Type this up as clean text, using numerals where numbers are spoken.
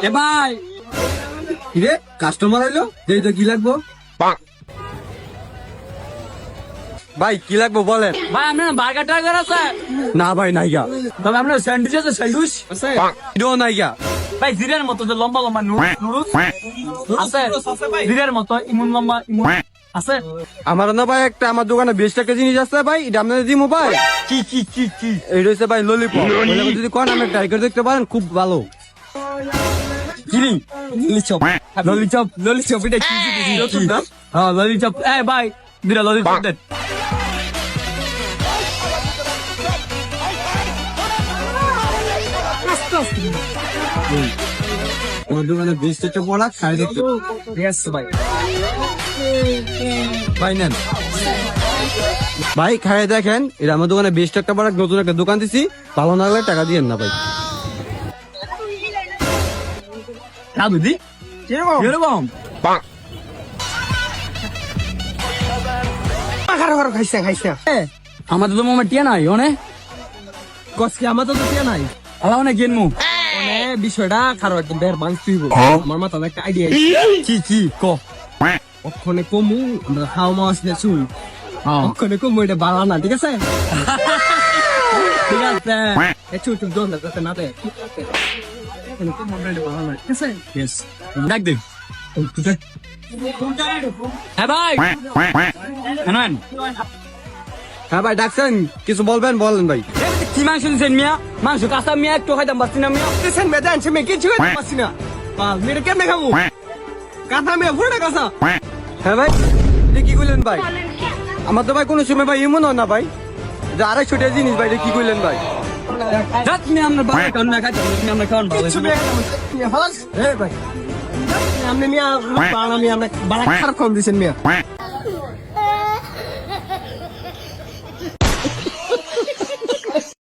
এ ভাই রে কাস্টমার হইলো এই তো কি লাগবো ভাই কি লাগবো বলেন ভাই আপনার বার্গার টার্গার আছে? না ভাই নাইগা তবে আপনার স্যান্ডউইচ আছে, স্যান্ডউইচ এটাও নাইগা ভাই জিরার মতো যে লম্বা লম্বা নুডলস আছে, জিরার মতো ইমন লম্বা ইমন আছে? আমার না ভাই একটা আমার দোকানে 20 টাকা জিনিস আছে ভাই এটা আপনাদের দিমু ভাই কি কি কি কি এইটা হচ্ছে ভাই ললিপপ যদি কোন আমি ট্রাই করে দেখতে পারেন খুব ভালো কিনি ললিচপ ললিচপ ললিচপ এটা কি নতুন না? হ্যাঁ ললিচপ। এই ভাই দুটা ললিচপ দেন। আমার দোকানে 20 টাকা পড়া খাই দেখতে ঠিক আছে ভাই। ভাই নেন ভাই খাই দেখেন এটা আমার দোকানে 20 টাকা পড়া নতুন একটা দোকান দিছি ভালো না লাগলে টাকা দিয়েন না ভাই না বুঝি কিরকম আমাদের তো মামা টিয়া নাই অনে কসকে আমাদের তো টিয়া নাই আলা অনেক গেনমু বিষয়টা খারাপ একদম বের মাংস তুইব আমার মাথায় একটা আইডিয়া কি কি ক ওখানে কমু আমরা হাও মাছ দিয়ে শুই ওখানে কমু এটা বাড়া না ঠিক আছে ঠিক আছে একটু একটু দোন যাতে না দেয় ওখানে কমু আমরা এটা বাড়া না ঠিক আছে ইয়েস ডাক দে হ্যাঁ ভাই আনান হ্যাঁ ভাই ডাকছেন কিছু বলবেন বলেন ভাই কি মাংস দিচ্ছেন মিয়া? মাংস কাঁচা মিয়া একটু খাইতাম পারছি না মিয়া। দিচ্ছেন মেয়ে আনছে মেয়ে কিছু করতে পারছি না মেয়েটা কেমনে খাবো কাঁথা মেয়ে ফুটে কাঁচা হ্যাঁ ভাই এটা কি করলেন ভাই আমার তো ভাই কোনো সময় ভাই এমন হয় না ভাই যে 250 টাকা জিনিস ভাই এটা কি করলেন ভাই রাত মিয়া আমরা বাবা খাওয়ান না খাইতাম মিয়া আমরা খাওয়ান ভালো কিছু ভাই আপনি মিয়া বাড়া খারাপ কম দিচ্ছেন মিয়া